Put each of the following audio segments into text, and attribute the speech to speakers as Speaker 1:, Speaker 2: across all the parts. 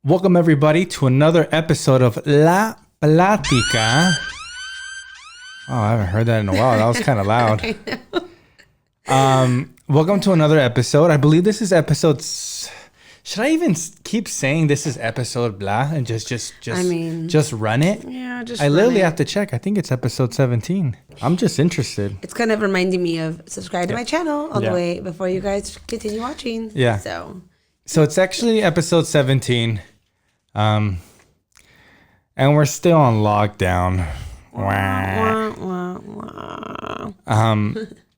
Speaker 1: Welcome everybody to another episode of La Platica. Oh, I haven't heard that in a while. That was kind of loud. Welcome to another episode. I believe this is should I even keep saying this is episode blah and just run it?
Speaker 2: Yeah,
Speaker 1: I literally have to check. I think it's episode 17. I'm just interested.
Speaker 2: It's kind of reminding me of subscribe to my channel all the way before you guys continue watching.
Speaker 1: Yeah. So it's actually episode 17. And we're still on lockdown.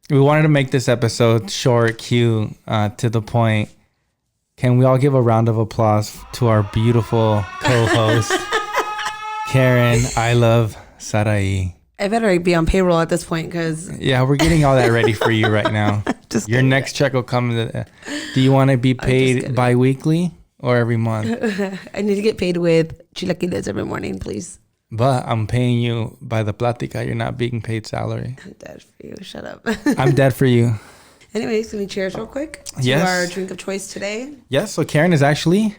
Speaker 1: We wanted to make this episode short, cute, to the point. Can we all give a round of applause to our beautiful co-host, Karen, iluvsarahii.
Speaker 2: I better be on payroll at this point because...
Speaker 1: Yeah, we're getting all that ready for you right now. Your next check will come. Do you want to be paid bi-weekly or every month?
Speaker 2: I need to get paid with chilaquiles every morning, please.
Speaker 1: But I'm paying you by the Platica. You're not being paid salary.
Speaker 2: I'm dead for you. Shut up.
Speaker 1: I'm dead for you.
Speaker 2: Anyways, can we cheers real quick to our drink of choice today?
Speaker 1: Yes. So Karen is actually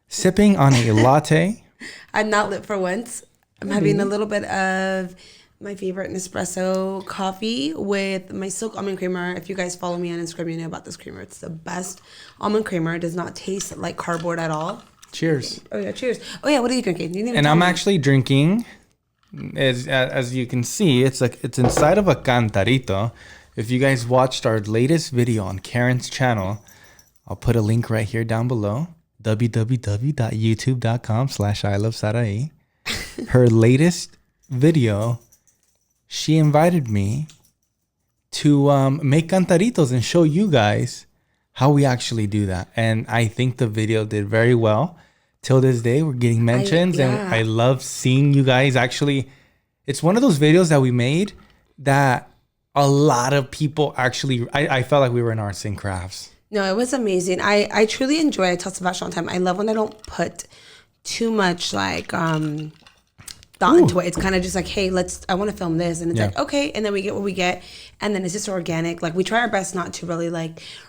Speaker 1: sipping on a latte.
Speaker 2: I'm not lit for once. I'm having a little bit of my favorite Nespresso coffee with my silk almond creamer. If you guys follow me on Instagram, you know about this creamer. It's the best almond creamer. It does not taste like cardboard at all.
Speaker 1: Cheers.
Speaker 2: Oh yeah, cheers. Oh yeah, what are you drinking? You
Speaker 1: and I'm actually drinking, as you can see, it's inside of a cantarito. If you guys watched our latest video on Karen's channel, I'll put a link right here down below. www.youtube.com/iluvsarahii. Her latest video, she invited me to make cantaritos and show you guys how we actually do that. And I think the video did very well. Till this day, we're getting mentions. And I love seeing you guys. Actually, it's one of those videos that we made that a lot of people actually, I felt like we were in arts and crafts.
Speaker 2: No, it was amazing. I truly enjoy it. I tell Sebastian all the time. I love when I don't put too much thought into it. It's kind of just like, hey, I want to film this. And it's like, okay. And then we get what we get. And then it's just organic. Like we try our best not to really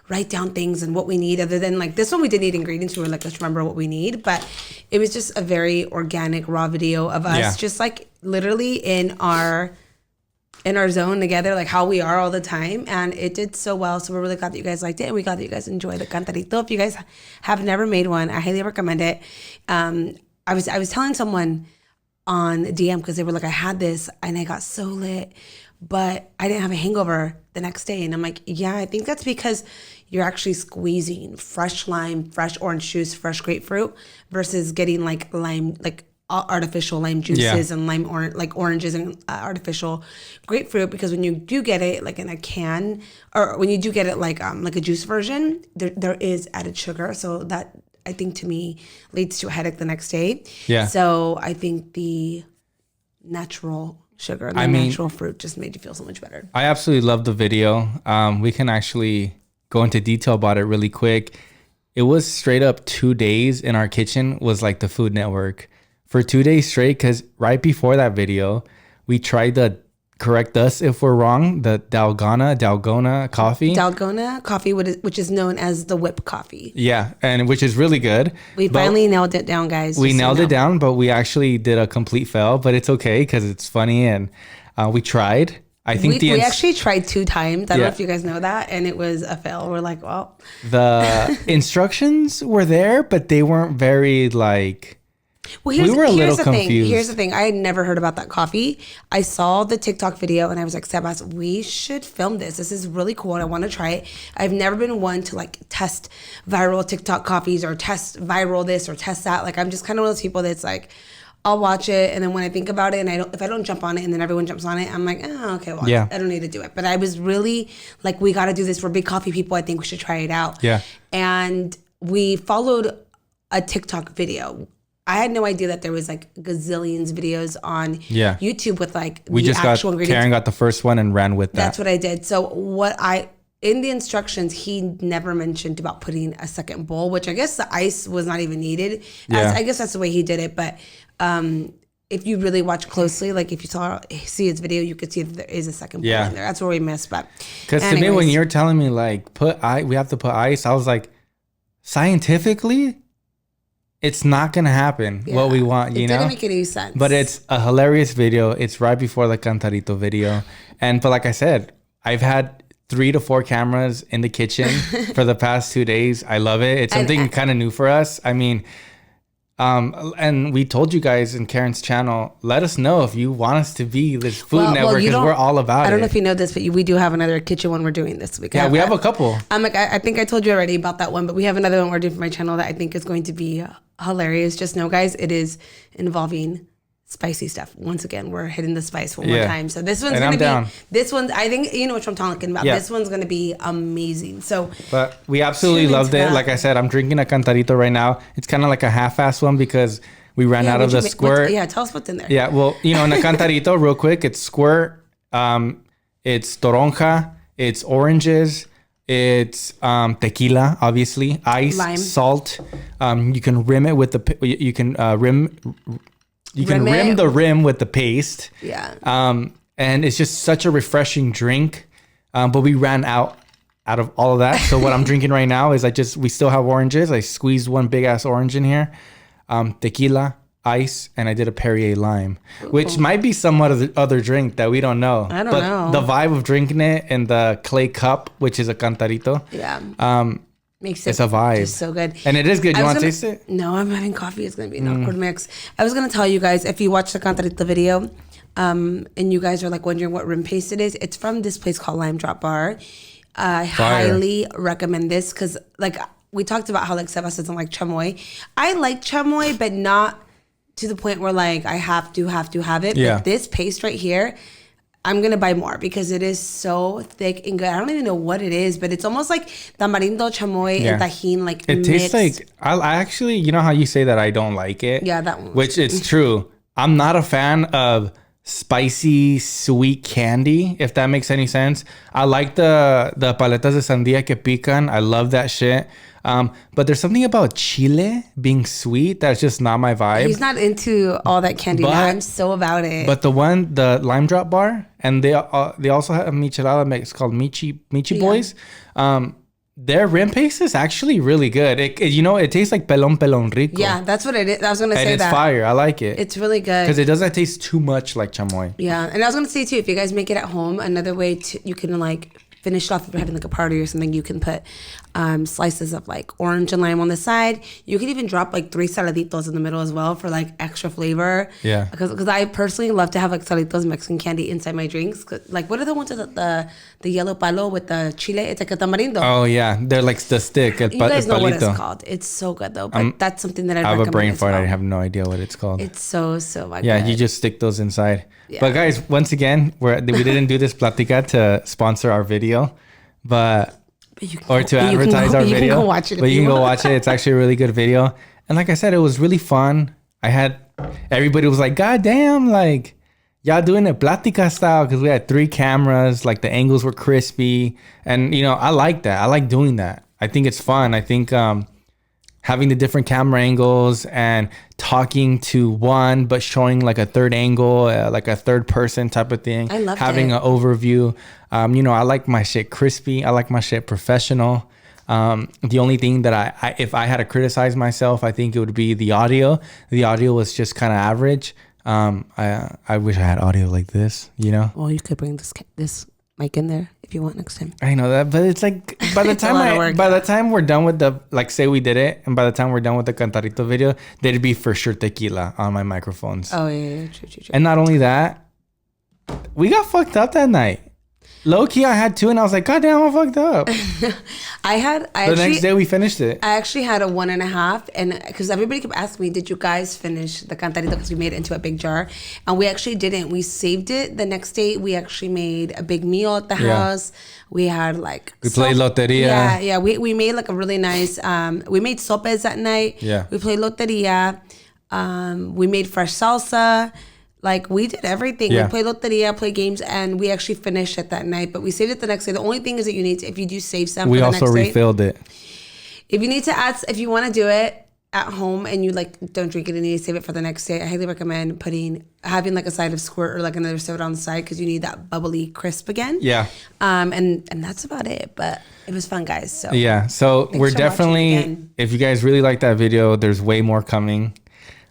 Speaker 2: write down things and what we need other than this one we did need ingredients. We were let's remember what we need. But it was just a very organic, raw video of us just literally in our zone together, how we are all the time. And it did so well. So we're really glad that you guys liked it. And we glad that you guys enjoyed the cantarito. If you guys have never made one, I highly recommend it. I was telling someone on DM because they were like, I had this and I got so lit, but I didn't have a hangover the next day. And I'm like, yeah, I think that's because you're actually squeezing fresh lime, fresh orange juice, fresh grapefruit versus getting lime, artificial lime juices and oranges and artificial grapefruit. Because when you do get it in a can, or when you do get it like a juice version, there is added sugar. So that, I think, to me, leads to a headache the next day. Yeah. So I think the natural sugar, natural fruit just made you feel so much better.
Speaker 1: I absolutely love the video. We can actually go into detail about it really quick. It was straight up 2 days in our kitchen was like the Food Network for 2 days straight. Because right before that video, we tried the correct us if we're wrong, the Dalgona coffee.
Speaker 2: Dalgona coffee, which is known as the whip coffee.
Speaker 1: Yeah, and which is really good.
Speaker 2: We finally nailed it down, guys.
Speaker 1: We nailed it down, but we actually did a complete fail. But it's okay because it's funny, and we tried. I think
Speaker 2: we actually tried 2 times. I don't know if you guys know that, and it was a fail. We're like, well,
Speaker 1: the instructions were there, but they weren't very
Speaker 2: Well, we were a little confused. Here's the thing. I had never heard about that coffee. I saw the TikTok video and I was like, Sebas, we should film this. This is really cool and I want to try it. I've never been one to test viral TikTok coffees or test viral this or test that. I'm just kind of one of those people that's I'll watch it, and then when I think about it and if I don't jump on it and then everyone jumps on it, I'm like, oh, okay, well, I don't need to do it. But I was really we got to do this. We're big coffee people. I think we should try it out. Yeah. And we followed a TikTok video. I had no idea that there was gazillions videos on YouTube with actual ingredients.
Speaker 1: Karen got the first one and ran with that.
Speaker 2: That's what I did. So in the instructions, he never mentioned about putting a second bowl, which I guess the ice was not even needed. I guess that's the way he did it. But if you really watch closely, if you see his video, you could see that there is a second bowl in there. That's where we missed. But
Speaker 1: because to me, when you're telling me we have to put ice, I was like, scientifically, it's not gonna happen what we want, you know?
Speaker 2: It didn't make any sense.
Speaker 1: But it's a hilarious video. It's right before the Cantarito video. But like I said, I've had 3 to 4 cameras in the kitchen for the past 2 days. I love it. It's something kind of new for us. I mean, and we told you guys in Karen's channel, let us know if you want us to be this food network, because we're all about it.
Speaker 2: I don't know if you know this, but we do have another kitchen one we're doing this week.
Speaker 1: Yeah, we have a couple.
Speaker 2: I think I told you already about that one, but we have another one we're doing for my channel that I think is going to be hilarious. Just know, guys, it is involving spicy stuff. Once again, we're hitting the spice one more time. So this one's going to be, this one, I think, you know what I'm talking about. Yeah. This one's going to be amazing. So,
Speaker 1: but we absolutely loved it. Like I said, I'm drinking a Cantarito right now. It's kind of like a half-ass one because we ran out of the squirt.
Speaker 2: Tell us what's in there.
Speaker 1: Yeah, well, you know, in a Cantarito, real quick, it's squirt, it's toronja, it's oranges, it's tequila, obviously, ice, lime, salt. You can rim it with the, you can rim the rim with the paste.
Speaker 2: Yeah.
Speaker 1: And it's just such a refreshing drink. But we ran out of all of that. So what I'm drinking right now is we still have oranges. I squeezed one big ass orange in here. Tequila, ice, and I did a Perrier lime, which might be somewhat of the other drink that we don't know.
Speaker 2: I don't know.
Speaker 1: The vibe of drinking it in the clay cup, which is a Cantarito.
Speaker 2: Yeah. Makes
Speaker 1: it's a vibe.
Speaker 2: Just so good.
Speaker 1: And it is good. You want to taste it?
Speaker 2: No, I'm having coffee. It's going to be an awkward mix. I was going to tell you guys, if you watch the Cantarito video, and you guys are like wondering what rim paste it is, it's from this place called Lime Drop Bar. I highly recommend this because, like, we talked about how, like, Sebastian doesn't like chamoy. I like chamoy, but not to the point where, like, I have to have it.
Speaker 1: Yeah.
Speaker 2: But this paste right here, I'm going to buy more because it is so thick and good. I don't even know what it is, but it's almost like tamarindo, chamoy, and tajin, like,
Speaker 1: it
Speaker 2: mixed.
Speaker 1: Tastes like, I actually, you know how you say that I don't like it?
Speaker 2: Yeah, that one.
Speaker 1: Which it's true. I'm not a fan of spicy, sweet candy, if that makes any sense. I like the paletas de sandía que pican. I love that shit. But there's something about chile being sweet that's just not my vibe.
Speaker 2: He's not into all that candy. I'm so about it.
Speaker 1: But the Lime Drop Bar, and they also have a michelada mix called Michi Boys. Their rim paste is actually really good. It tastes like pelon rico.
Speaker 2: Yeah, that's what it is. I was gonna say
Speaker 1: and it's fire. I like it.
Speaker 2: It's really good
Speaker 1: because it doesn't taste too much like chamoy.
Speaker 2: Yeah, and I was gonna say too, if you guys make it at home, another way you can like finish it off if you're having like a party or something. You can put slices of like orange and lime on the side. You can even drop like 3 saladitos in the middle as well for like extra flavor.
Speaker 1: Yeah.
Speaker 2: Because I personally love to have like saladitos, Mexican candy inside my drinks. Like, what are the ones with the yellow palo with the chile? It's like a tamarindo.
Speaker 1: Oh yeah, they're like the stick.
Speaker 2: You guys know what it's called. It's so good though. But that's something that I
Speaker 1: have a brain fart. I have no idea what it's called.
Speaker 2: It's so good.
Speaker 1: Yeah, you just stick those inside. Yeah. But guys, once again, we didn't do this Platica to sponsor our video, or to advertise our video. You can go watch it. But you can go watch it. It's actually a really good video. And like I said, it was really fun. Everybody was like, God damn, like y'all doing it Platica style, because we had 3 cameras, like the angles were crispy. And I like that. I like doing that. I think it's fun. I think having the different camera angles and talking to one, but showing like a third angle, like a third person type of thing.
Speaker 2: I love
Speaker 1: having an overview. I like my shit crispy. I like my shit professional. The only thing that if I had to criticize myself, I think it would be the audio. The audio was just kind of average. I wish I had audio like this,
Speaker 2: Well, you could bring this mic in there if you want next time.
Speaker 1: I know that, but it's like by the time we're done with the, like, say we did it, and by the time we're done with the Cantarito video, there'd be for sure tequila on my microphones.
Speaker 2: Oh yeah, true.
Speaker 1: And not only that, we got fucked up that night. Low key, I had 2, and I was like, God damn, I'm fucked up. The next day we finished it.
Speaker 2: I actually had a 1.5, and because everybody kept asking me, did you guys finish the Cantarito? Because we made it into a big jar, and we actually didn't. We saved it. The next day, we actually made a big meal at the house. We had we
Speaker 1: played loteria.
Speaker 2: Yeah. We made like a really nice. We made sopes that night.
Speaker 1: Yeah.
Speaker 2: We played loteria. We made fresh salsa. Like, we did everything.
Speaker 1: Yeah.
Speaker 2: We played loteria, played games, and we actually finished it that night. But we saved it the next day. The only thing is that you need to, if you do save some,
Speaker 1: we
Speaker 2: for the
Speaker 1: also
Speaker 2: next
Speaker 1: refilled
Speaker 2: day,
Speaker 1: it.
Speaker 2: if you need to add, if you want to do it, at home and you like don't drink it and you save it for the next day, I highly recommend having like a side of squirt or like another soda on the side because you need that bubbly crisp again.
Speaker 1: Yeah.
Speaker 2: And that's about it. But it was fun, guys. So
Speaker 1: yeah. So we're definitely, if you guys really like that video, there's way more coming.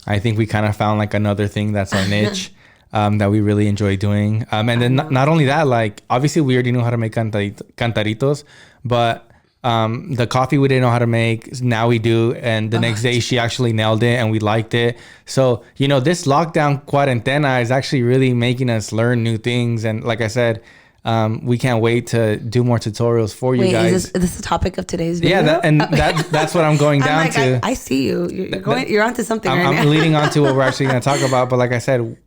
Speaker 1: I think we kind of found like another thing that's our niche. That we really enjoy doing. And then not only that, like obviously we already know how to make cantaritos, but the coffee we didn't know how to make, now we do. And the next day she actually nailed it and we liked it. So, you know, this lockdown cuarentena is actually really making us learn new things. And like I said, we can't wait to do more tutorials for you guys.
Speaker 2: Is this the topic of today's video?
Speaker 1: Yeah, that's what I'm going down to.
Speaker 2: I see you. You're onto something right now.
Speaker 1: I'm leading on to what we're actually going to talk about. But like I said,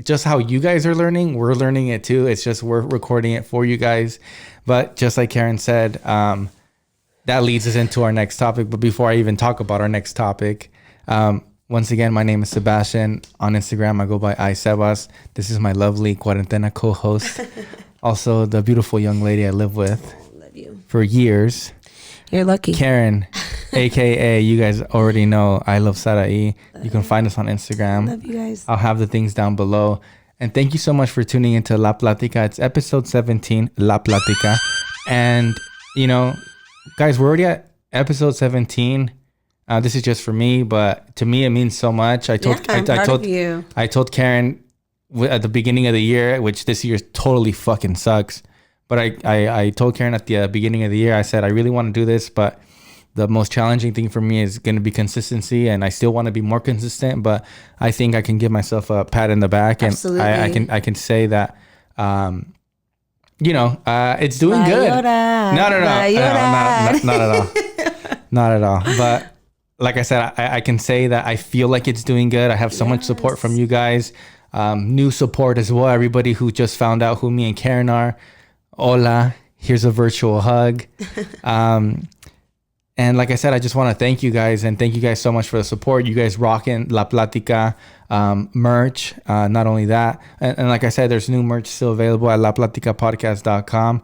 Speaker 1: just how you guys are learning, we're learning it too. It's just we're recording it for you guys. But just like Karen said, that leads us into our next topic. But before I even talk about our next topic, once again, my name is Sebastian. On Instagram, I go by ayyysebas. This is my lovely Cuarentena co-host. Also, the beautiful young lady I live with for years.
Speaker 2: You're lucky.
Speaker 1: Karen, a.k.a. you guys already know, iluvsarahii. You can find us on Instagram.
Speaker 2: Love you guys.
Speaker 1: I'll have the things down below. And thank you so much for tuning into La Platica. It's episode 17, La Platica. And, you know, guys, we're already at episode 17. This is just for me, but to me, it means so much. I told Karen at the beginning of the year, which this year totally fucking sucks. But I told Karen at the beginning of the year, I said, I really want to do this, but the most challenging thing for me is going to be consistency. And I still want to be more consistent, but I think I can give myself a pat in the back.
Speaker 2: Absolutely.
Speaker 1: And I can say that, you know, it's doing good. No, not at all. Not at all. But like I said, I can say that I feel like it's doing good. I have so much support from you guys. New support as well. Everybody who just found out who me and Karen are. Hola. Here's a virtual hug. And like I said, I just want to thank you guys and thank you guys so much for the support. You guys rocking La Platica merch. Not only that, and like I said, there's new merch still available at laplaticapodcast.com.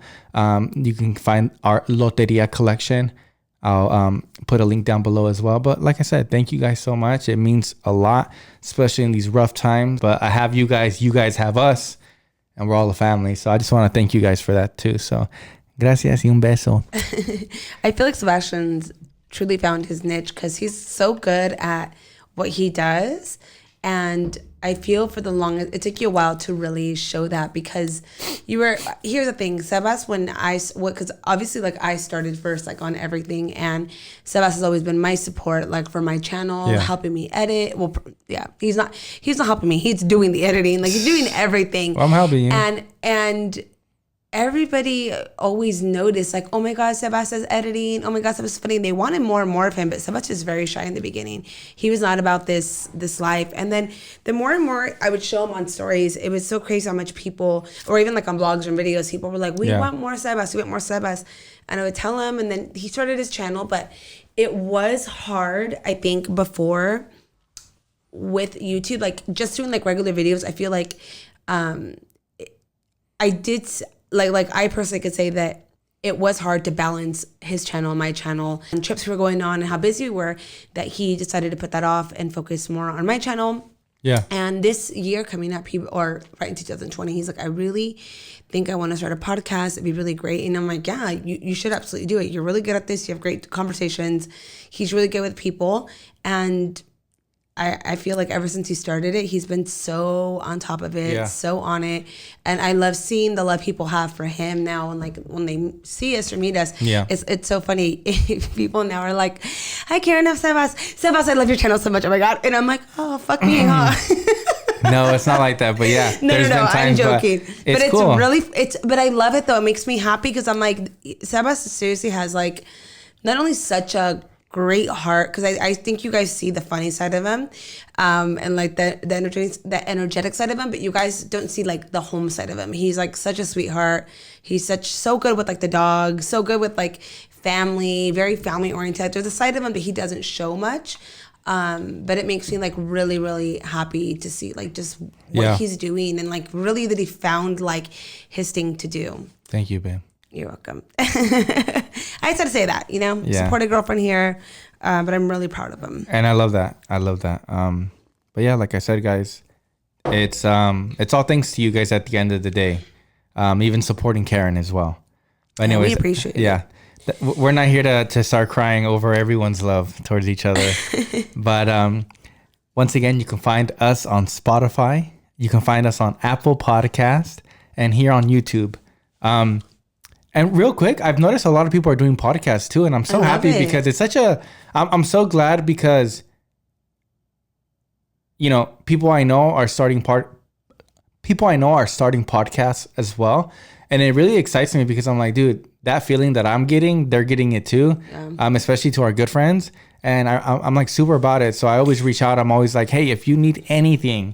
Speaker 1: You can find our Loteria collection. I'll put a link down below as well. But like I said, thank you guys so much. It means a lot, especially in these rough times. But I have you guys have us, and we're all a family. So I just want to thank you guys for that too. So gracias y un beso.
Speaker 2: I feel like Sebastian's truly found his niche because he's so good at what he does. And I feel for the longest, it took you a while to really show that because here's the thing, Sebas, because obviously like I started first like on everything and Sebas has always been my support like for my channel, helping me edit. Well, yeah, he's not helping me. He's doing the editing, like he's doing everything.
Speaker 1: Well, I'm helping you.
Speaker 2: And everybody always noticed like, oh my God, Sebastian's editing. Oh my God, Sebastian's funny. They wanted more and more of him, but Sebastian was very shy in the beginning. He was not about this life. And then the more and more I would show him on stories, it was so crazy how much people, or even like on blogs and videos, people were like, we want more Sebas, we want more Sebas. And I would tell him, and then he started his channel, but it was hard, I think, before with YouTube, like just doing like regular videos. I feel like I did... Like I personally could say that it was hard to balance his channel and my channel and trips we were going on and how busy we were, that he decided to put that off and focus more on my channel. Yeah. And this year coming up, right in 2020, he's like, I really think I want to start a podcast. It'd be really great. And I'm like, yeah, you should absolutely do it. You're really good at this. You have great conversations. He's really good with people. And I feel like ever since he started it, he's been so on top of it, so on it. And I love seeing the love people have for him now. And like when they see us or meet us, it's so funny. People now are like, hi, Karen of Sebas. Sebas, I love your channel so much. Oh my God. And I'm like, oh, fuck me, huh?
Speaker 1: No, it's not like that. But yeah,
Speaker 2: no, I'm joking.
Speaker 1: But it's cool.
Speaker 2: But I love it though. It makes me happy because I'm like, Sebas seriously has like not only such a great heart, because I think you guys see the funny side of him, and like the energetic side of him, but you guys don't see like the home side of him. He's like such a sweetheart. He's so good with like the dog, so good with like family, very family oriented. There's a side of him that he doesn't show much, but it makes me like really, really happy to see like just what he's doing and like really that he found like his thing to do.
Speaker 1: Thank you, babe.
Speaker 2: You're welcome. I just had to say that, support a girlfriend here. But I'm really proud of him.
Speaker 1: And I love that. But yeah, like I said, guys, it's all thanks to you guys at the end of the day. Even supporting Karen as well. But anyways,
Speaker 2: we appreciate it.
Speaker 1: Yeah. We're not here to start crying over everyone's love towards each other. But once again, you can find us on Spotify. You can find us on Apple Podcast and here on YouTube. And real quick, I've noticed a lot of people are doing podcasts too. And I'm so happy because it's such I'm so glad because, you know, people I know are starting podcasts as well. And it really excites me because I'm like, dude, that feeling that I'm getting, they're getting it too. Yeah. Especially to our good friends. And I'm like super about it. So I always reach out. I'm always like, hey, if you need anything,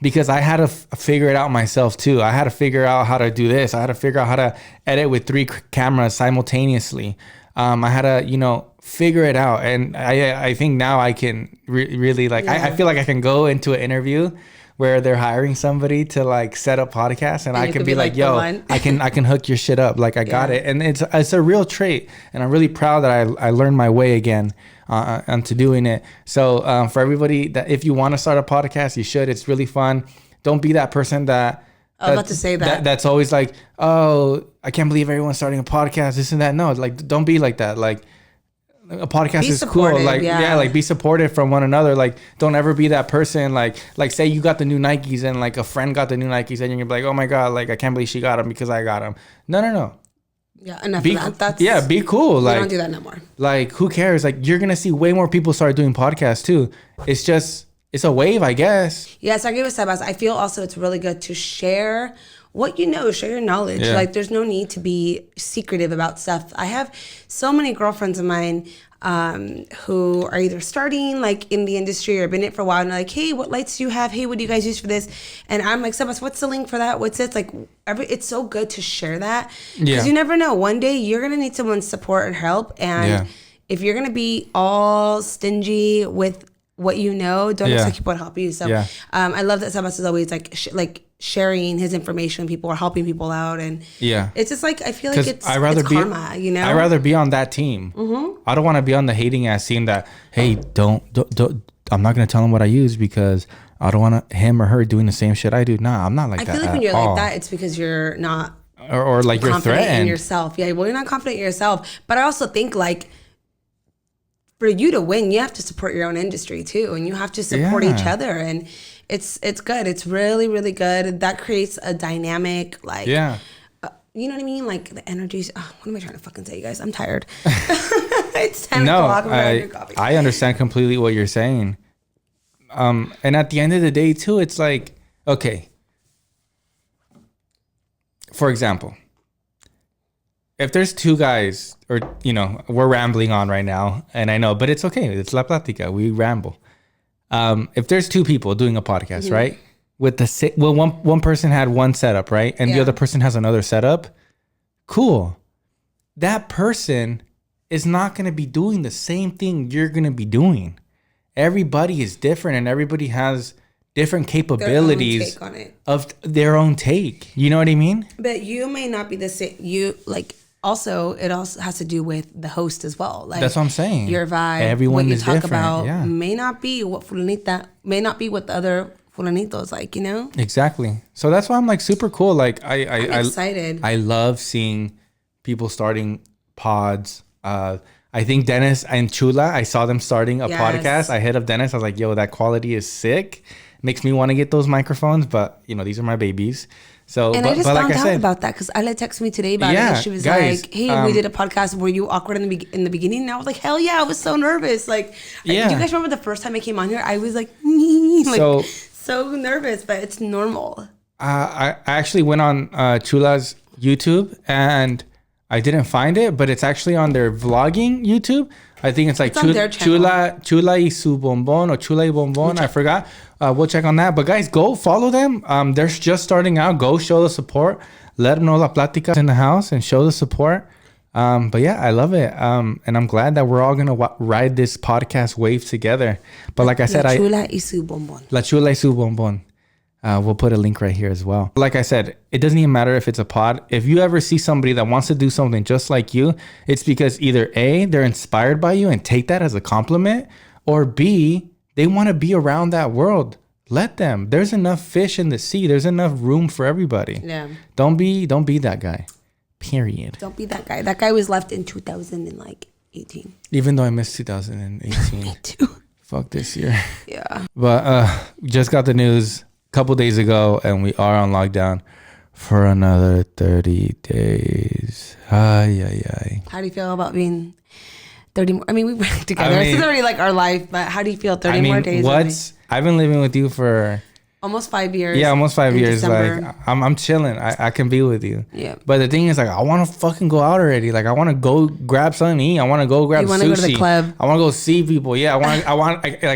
Speaker 1: because I had to figure it out myself too. I had to figure out how to do this. I had to figure out how to edit with 3 cameras simultaneously. I had to, you know, figure it out. And I think now I can really like, I feel like I can go into an interview where they're hiring somebody to like set up podcasts and I can be like, yo, I can hook your shit up. Like I got it. And it's a real trait. And I'm really proud that I learned my way again onto doing it. So for everybody that if you want to start a podcast, you should. It's really fun. Don't be that person that
Speaker 2: I was about to say
Speaker 1: that's always like, oh, I can't believe everyone's starting a podcast, this and that. No, like don't be like that. Like a podcast is cool. Like like be supportive from one another. Like don't ever be that person like say you got the new Nikes and like a friend got the new Nikes and you're like, oh my god, like I can't believe she got them because I got them. No.
Speaker 2: Yeah, enough of that.
Speaker 1: Be cool.
Speaker 2: We
Speaker 1: like
Speaker 2: don't do that no more.
Speaker 1: Like who cares? Like you're gonna see way more people start doing podcasts too. It's a wave, I guess.
Speaker 2: Yes, I agree with Sebastian. I feel also it's really good to share what you know, share your knowledge. Yeah. Like there's no need to be secretive about stuff. I have so many girlfriends of mine who are either starting like in the industry or been in it for a while and they're like, hey, what lights do you have? Hey, what do you guys use for this? And I'm like, Sebastian, what's the link for that? What's this? Like it's so good to share that because you never know. One day you're going to need someone's support and help. And if you're going to be all stingy with what you know, don't expect people to help you. So I love that Sebastian is always like sharing his information. People are helping people out, and it's just like I feel like it's karma. You know,
Speaker 1: I'd rather be on that team. Mm-hmm. I don't want to be on the hating ass team that hey, don't. I'm not gonna tell him what I use because I don't want him or her doing the same shit I do. Nah, I'm not like that.
Speaker 2: I feel like when you're like that, it's because you're not
Speaker 1: or like you're threatened
Speaker 2: in yourself. Yeah, well, you're not confident in yourself. But I also think like, for you to win, you have to support your own industry too, and you have to support each other, and it's good. It's really, really good. That creates a dynamic, like, you know what I mean? Like the energies. Oh, what am I trying to fucking say, you guys? I'm tired. It's 10 o'clock.
Speaker 1: I understand completely what you're saying. And at the end of the day too, it's like, okay, for example, if there's 2 guys, or, you know, we're rambling on right now, and I know, but it's okay. It's La Platica. We ramble. If there's 2 people doing a podcast, right? With one person had one setup, right? And the other person has another setup. Cool. That person is not going to be doing the same thing you're going to be doing. Everybody is different and everybody has different capabilities of their own take. You know what I mean?
Speaker 2: But you may not be the same. Also, it also has to do with the host as well. Like
Speaker 1: that's what I'm saying.
Speaker 2: Your vibe,
Speaker 1: everyone
Speaker 2: what you
Speaker 1: is
Speaker 2: talk
Speaker 1: different.
Speaker 2: About may not be what the other fulanitos like, you know?
Speaker 1: Exactly. So that's why I'm like super cool. Like I'm
Speaker 2: excited.
Speaker 1: I love seeing people starting pods. I think Dennis and Chula, I saw them starting a podcast. I hit up Dennis. I was like, yo, that quality is sick. Makes me want to get those microphones, but you know, these are my babies. So,
Speaker 2: and I just found out about that because Ale texted me today about it. She was like, "Hey, we did a podcast. Were you awkward in the beginning?" And I was like, "Hell yeah, I was so nervous." Like, do you guys remember the first time I came on here? I was like, so nervous, but it's normal.
Speaker 1: I actually went on Chula's YouTube and I didn't find it, but it's actually on their vlogging YouTube. I think it's like Chula y su bombon or Chula y bombon. I forgot. We'll check on that. But guys, go follow them. They're just starting out. Go show the support. Let them know La Platica in the house and show the support. But yeah, I love it. And I'm glad that we're all going to ride this podcast wave together. But like I said,
Speaker 2: La Chula y su bombon.
Speaker 1: La Chula y su bombon. We'll put a link right here as well. Like I said, it doesn't even matter if it's a pod. If you ever see somebody that wants to do something just like you, it's because either A, they're inspired by you and take that as a compliment, or B, they want to be around that world. Let them. There's enough fish in the sea. There's enough room for everybody.
Speaker 2: Yeah.
Speaker 1: Don't be that guy. Period.
Speaker 2: Don't be that guy. That guy was left in 2018.
Speaker 1: Even though I missed 2018.
Speaker 2: Me too.
Speaker 1: Fuck this year.
Speaker 2: Yeah.
Speaker 1: But just got the news a couple days ago, and we are on lockdown for another 30 days. Ay.
Speaker 2: How do you feel about being 30 more? I mean, we were together. This is already like our life, but how do you feel 30 more days?
Speaker 1: I've been living with you for
Speaker 2: almost 5 years.
Speaker 1: Yeah, almost 5 years.
Speaker 2: December.
Speaker 1: Like I'm chilling. I can be with you.
Speaker 2: Yeah.
Speaker 1: But the thing is, like, I want to fucking go out already. Like, I want to go grab something to eat. I want to go grab sushi. You want to go to the club. I want to go see people. Yeah.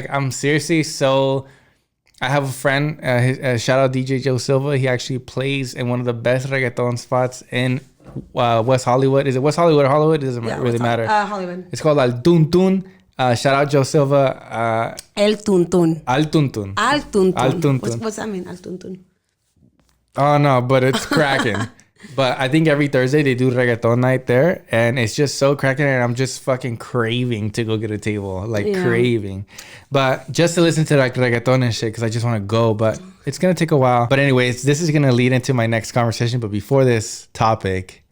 Speaker 1: I'm seriously so. I have a friend. Shout out DJ Joe Silva. He actually plays in one of the best reggaeton spots in West Hollywood. Is it West Hollywood or Hollywood? It doesn't really matter.
Speaker 2: Hollywood.
Speaker 1: It's called Al Tuntun. Shout out Joe Silva.
Speaker 2: El Tuntun.
Speaker 1: Al Tuntun.
Speaker 2: Al Tuntun.
Speaker 1: Al Tuntun.
Speaker 2: What's that mean? Al Tuntun.
Speaker 1: Oh no, but it's cracking. But I think every Thursday they do reggaeton night there, and it's just so cracking, and I'm just fucking craving to go get a table, craving. But just to listen to like reggaeton and shit, because I just want to go, but it's gonna take a while. But anyways, this is gonna lead into my next conversation. But before this topic,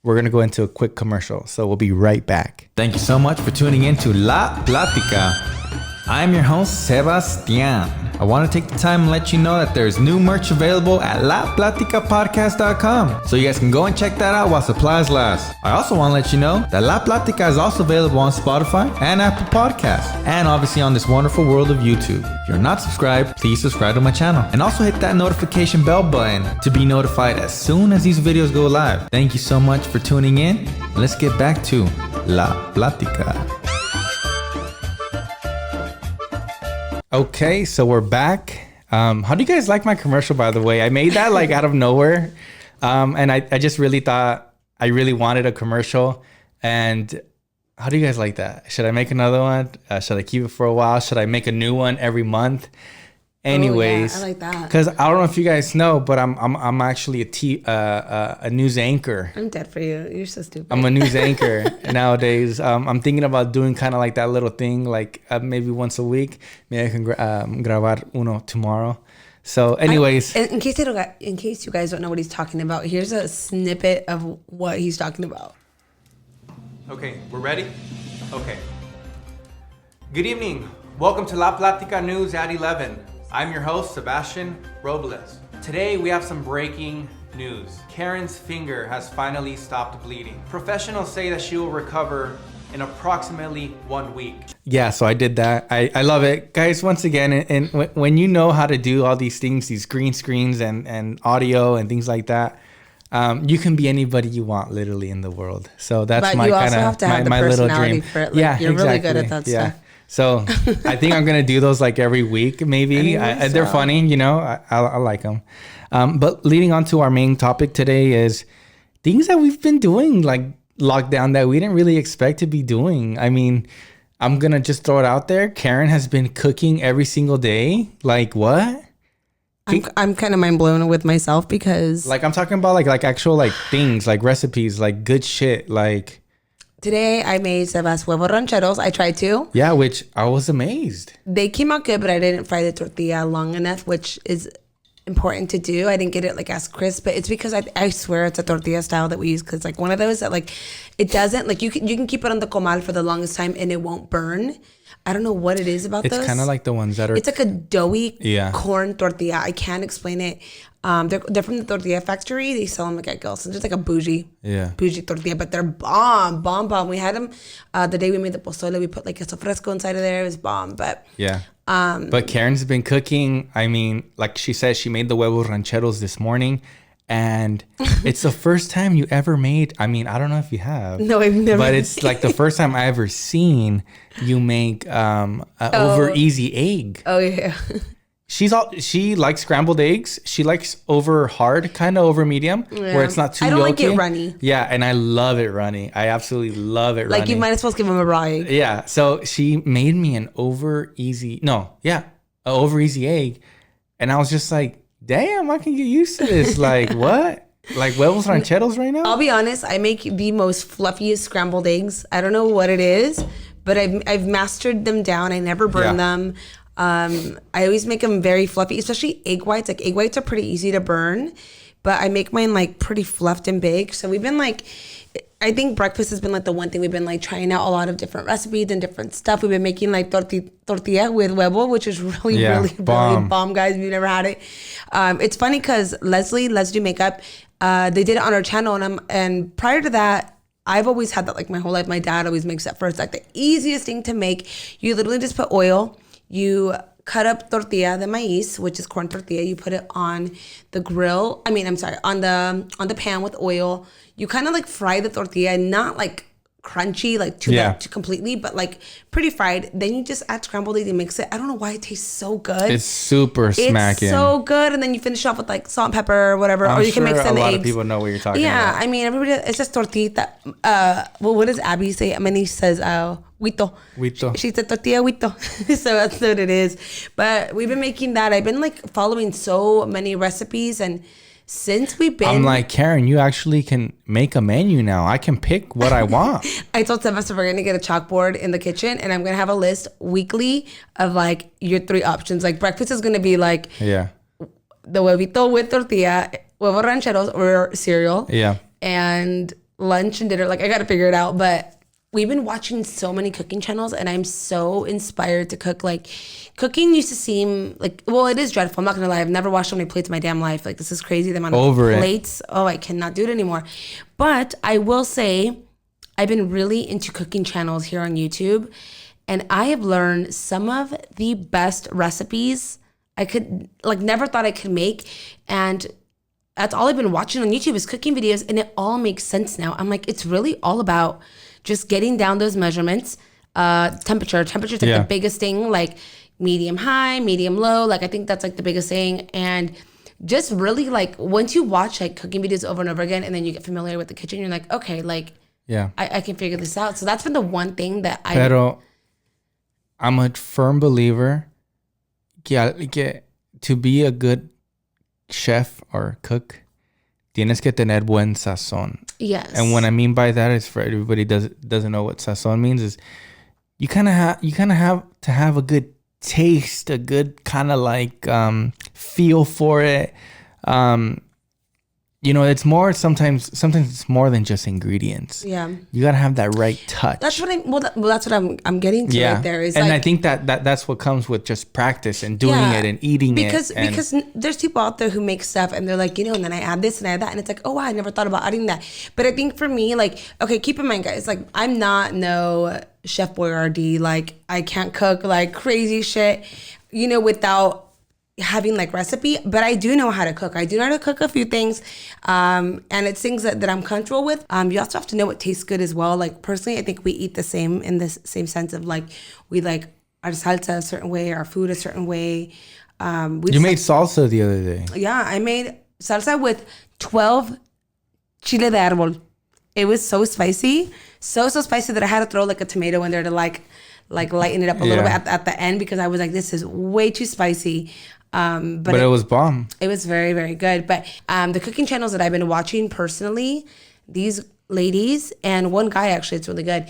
Speaker 1: we're going to go into a quick commercial. So we'll be right back. Thank you so much for tuning in to La Platica. I'm your host, Sebastian. I want to take the time and let you know that there's new merch available at laplaticapodcast.com. So you guys can go and check that out while supplies last. I also want to let you know that La Platica is also available on Spotify and Apple Podcasts. And obviously on this wonderful world of YouTube. If you're not subscribed, please subscribe to my channel. And also hit that notification bell button to be notified as soon as these videos go live. Thank you so much for tuning in. Let's get back to La Platica. Okay, so we're back. How do you guys like my commercial, by the way? I made that like out of nowhere. And I just really thought I really wanted a commercial. And how do you guys like that? Should I make another one? Should I keep it for a while? Should I make a new one every month? Anyways,
Speaker 2: I like that.
Speaker 1: Because I don't know if you guys know, but I'm actually a news anchor.
Speaker 2: I'm dead for you. You're so stupid.
Speaker 1: I'm a news anchor nowadays. I'm thinking about doing kind of like that little thing, like maybe once a week. Maybe I can grabar uno tomorrow. So, anyways,
Speaker 2: in case you guys don't know what he's talking about, here's a snippet of what he's talking about.
Speaker 1: Okay, we're ready. Okay. Good evening. Welcome to La Platica News at 11. I'm your host, Sebastian Robles. Today we have some breaking news. Karen's finger has finally stopped bleeding. Professionals say that she will recover in approximately 1 week. Yeah, so I did that. I love it. Guys, once again, and when you know how to do all these things, these green screens and audio and things like that, you can be anybody you want literally in the world. So that's my kind of my little dream.
Speaker 2: For it. Like, yeah, you're really good at that stuff.
Speaker 1: So I think I'm going to do those like every week, maybe. They're funny, you know, I like them. But leading on to our main topic today is things that we've been doing like lockdown that we didn't really expect to be doing. I mean, I'm going to just throw it out there. Karen has been cooking every single day. Like what?
Speaker 2: I'm kind of mind blown with myself because
Speaker 1: like I'm talking about like actual like things, like recipes, like good shit, like
Speaker 2: today I made Sebas huevo rancheros. I tried to.
Speaker 1: Yeah, which I was amazed.
Speaker 2: They came out good, but I didn't fry the tortilla long enough, which is important to do. I didn't get it like as crisp, but it's because I swear it's a tortilla style that we use, because like one of those that like it doesn't like you can keep it on the comal for the longest time and it won't burn. I don't know what it is about those.
Speaker 1: It's kind of like the ones that are...
Speaker 2: It's like a doughy corn tortilla. I can't explain it. They're from the tortilla factory. They sell them like at Gelson's. It's like a bougie tortilla, but they're bomb. We had them the day we made the pozole. We put like queso fresco inside of there. It was bomb, but... Yeah.
Speaker 1: But Karen's been cooking. I mean, like she said, she made the huevos rancheros this morning. And it's the first time you ever made, I mean, I don't know if you have.
Speaker 2: No, I've never.
Speaker 1: But it's like the first time I ever seen you make over easy egg.
Speaker 2: Oh, yeah.
Speaker 1: She likes scrambled eggs. She likes over hard, kind of over medium, where it's not too yolky.
Speaker 2: I don't like it runny.
Speaker 1: Yeah, and I love it runny. I absolutely love it runny.
Speaker 2: Like you might as well give them a raw egg.
Speaker 1: Yeah, so she made me an over easy egg. And I was just like, damn, I can get used to this. Like, what? Like huevos rancheros right now?
Speaker 2: I'll be honest, I make the most fluffiest scrambled eggs. I don't know what it is, but I've mastered them down. I never burn them. I always make them very fluffy, especially egg whites. Like egg whites are pretty easy to burn, but I make mine like pretty fluffed and big. So we've been like, I think breakfast has been like the one thing we've been like trying out a lot of different recipes and different stuff. We've been making like tortilla with huevo, which is really bomb, guys. If you've never had it. It's funny because Leslie, Let's Do Makeup, they did it on our channel, and prior to that, I've always had that like my whole life. My dad always makes that first. Like the easiest thing to make, you literally just put oil, you cut up tortilla de maíz, which is corn tortilla. You put it on the grill. On the pan with oil. You kind of like fry the tortilla, not like crunchy, like too completely, but like pretty fried. Then you just add scrambled eggs and mix it. I don't know why it tastes so good.
Speaker 1: It's super smacking.
Speaker 2: It's so good. And then you finish off with like salt and pepper or whatever. Or you can mix in the eggs.
Speaker 1: A lot of people know what you're talking about.
Speaker 2: Yeah, I mean, everybody, it's just tortita. Well, what does Abby say? I mean, he says, huito. She said tortilla huito. So that's what it is. But we've been making that. I've been like following so many recipes, and since we've been...
Speaker 1: I'm like, Karen, you actually can make a menu now. I can pick what I want.
Speaker 2: I told Sebastian we're going to get a chalkboard in the kitchen, and I'm going to have a list weekly of like your 3 options. Like breakfast is going to be like the huevito with tortilla, huevos rancheros or cereal. Yeah. And lunch and dinner. Like I got to figure it out. But we've been watching so many cooking channels, and I'm so inspired to cook. Like cooking used to seem like, well, it is dreadful. I'm not gonna lie. I've never washed so many plates in my damn life. Like this is crazy. The amount of plates. Oh, I cannot do it anymore. But I will say, I've been really into cooking channels here on YouTube, and I have learned some of the best recipes I could never thought I could make. And that's all I've been watching on YouTube is cooking videos, and it all makes sense now. I'm like, it's really all about just getting down those measurements. Temperature's like the biggest thing, like medium high, medium low. Like I think that's like the biggest thing. And just really like once you watch like cooking videos over and over again, and then you get familiar with the kitchen, you're like, okay, like I can figure this out. So that's been the one thing that
Speaker 1: I'm a firm believer to be a good chef or cook, tienes que tener buen sazón.
Speaker 2: Yes.
Speaker 1: And what I mean by that is, for everybody doesn't know what sazón means, is you kind of have to have a good taste, a good kind of like feel for it. It's more sometimes it's more than just ingredients. Yeah. You got to have that right touch.
Speaker 2: That's what that's what I'm getting to right there. Is
Speaker 1: and like, I think that's what comes with just practice and doing it and eating
Speaker 2: because there's people out there who make stuff and they're like, and then I add this and I add that, and it's like, oh wow, I never thought about adding that. But I think for me, like, okay, keep in mind, guys, like I'm not no Chef Boyardee. Like I can't cook like crazy shit, without having like recipe, but I do know how to cook. I do know how to cook a few things, and it's things that I'm comfortable with. You also have to know what tastes good as well. Like personally, I think we eat the same in this same sense of like we like our salsa a certain way, our food a certain way.
Speaker 1: You made salsa the other day.
Speaker 2: Yeah, I made salsa with 12 chile de árbol. It was so spicy, so spicy that I had to throw like a tomato in there to like lighten it up a little bit at the end, because I was like, this is way too spicy. But
Speaker 1: it was bomb.
Speaker 2: It was very, very good. But the cooking channels that I've been watching personally, these ladies and one guy, actually, it's really good.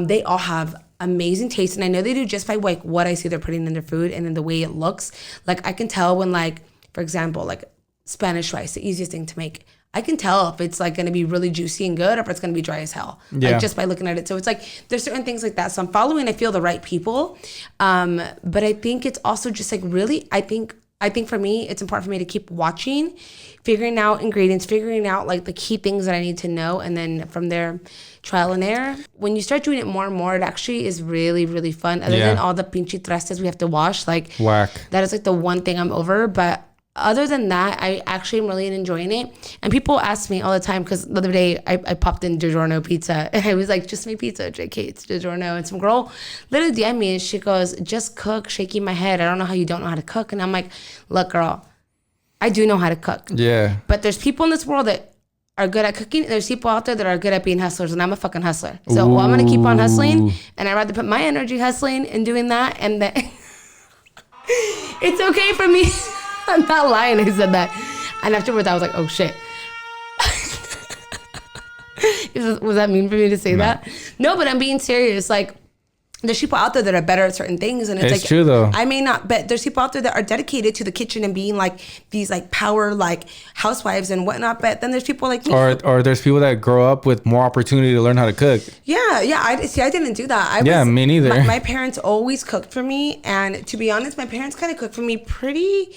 Speaker 2: They all have amazing taste, and I know they do just by like what I see they're putting in their food and in the way it looks. Like I can tell when, like, for example, like Spanish rice, the easiest thing to make. I can tell if it's like going to be really juicy and good, or if it's going to be dry as hell, like just by looking at it. So it's like there's certain things like that. So I'm following, I feel, the right people, but I think it's also just like really, I think for me, it's important for me to keep watching, figuring out ingredients, figuring out like the key things that I need to know, and then from there, trial and error. When you start doing it more and more, it actually is really, really fun. Other than all the pinche trastes we have to wash, like whack. That is like the one thing I'm over, but other than that, I actually am really enjoying it. And people ask me all the time, because the other day I popped in DiGiorno pizza, and I was like, just make pizza, JK, it's DiGiorno. And some girl literally DM me, and she goes, just cook, shaking my head. I don't know how you don't know how to cook. And I'm like, look, girl, I do know how to cook. Yeah. But there's people in this world that are good at cooking. There's people out there that are good at being hustlers, and I'm a fucking hustler. So I'm going to keep on hustling, and I'd rather put my energy hustling and doing that, and that it's okay for me. I'm not lying. I said that. And afterwards, I was like, oh, shit. Was that mean for me to say that? No, but I'm being serious. Like, there's people out there that are better at certain things, and it's like
Speaker 1: true though.
Speaker 2: I may not, but there's people out there that are dedicated to the kitchen and being like these like power like housewives and whatnot. But then there's people like me,
Speaker 1: or there's people that grow up with more opportunity to learn how to cook.
Speaker 2: Yeah. I didn't do that.
Speaker 1: Me neither.
Speaker 2: My parents always cooked for me, and to be honest, my parents kind of cooked for me pretty.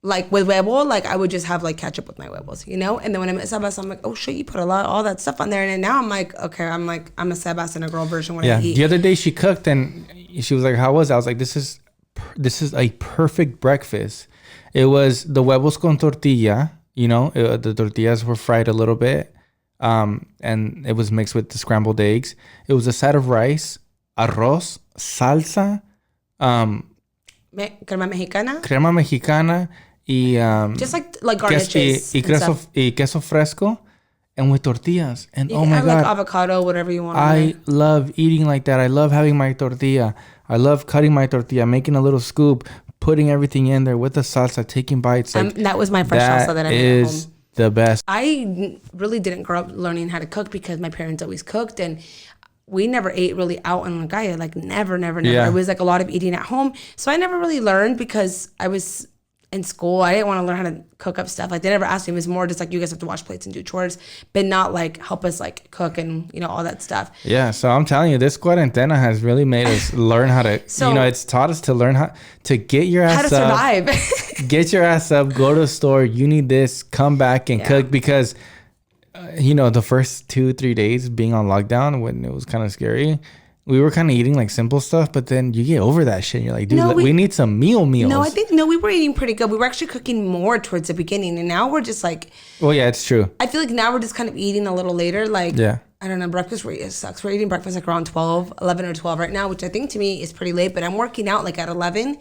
Speaker 2: Like with huevo, like I would just have like ketchup with my huevos, you know? And then when I met Sebastian, I'm like, oh shit, you put all that stuff on there. And then now I'm like, okay, I'm a Sebastian, a girl version when I eat.
Speaker 1: The other day she cooked and she was like, how was it? I was like, this is a perfect breakfast. It was the huevos con tortilla, you know, the tortillas were fried a little bit. And it was mixed with the scrambled eggs. It was a side of rice, arroz, salsa, crema mexicana,
Speaker 2: just like garnishes
Speaker 1: queso fresco, and with tortillas. And oh my god,
Speaker 2: like avocado, whatever you want.
Speaker 1: I love eating like that. I love having my tortilla. I love cutting my tortilla, making a little scoop, putting everything in there with the salsa, taking bites. Like,
Speaker 2: that was my fresh salsa that I made at home.
Speaker 1: The best.
Speaker 2: I really didn't grow up learning how to cook because my parents always cooked, and we never ate really out on la calle. Like never.
Speaker 1: Yeah.
Speaker 2: It was like a lot of eating at home. So I never really learned because I was in school. I didn't want to learn how to cook up stuff. Like they never asked me. It was more just like, you guys have to wash plates and do chores, but not like help us like cook and, you know, all that stuff.
Speaker 1: Yeah. So I'm telling you, this cuarentena has really made us learn how to, you know, it's taught us to learn how to get your ass up.
Speaker 2: How to survive.
Speaker 1: Get your ass up, go to the store. You need this, come back and cook because, you know, the first 2-3 days being on lockdown when it was kind of scary, we were kind of eating like simple stuff, but then you get over that shit. And you're like, dude, we need some meals.
Speaker 2: No, we were eating pretty good. We were actually cooking more towards the beginning, and now we're just like,
Speaker 1: well, yeah, it's true.
Speaker 2: I feel like now we're just kind of eating a little later. Like,
Speaker 1: yeah,
Speaker 2: I don't know, breakfast really sucks. We're eating breakfast like around 11 or 12 right now, which I think to me is pretty late, but I'm working out like at 11.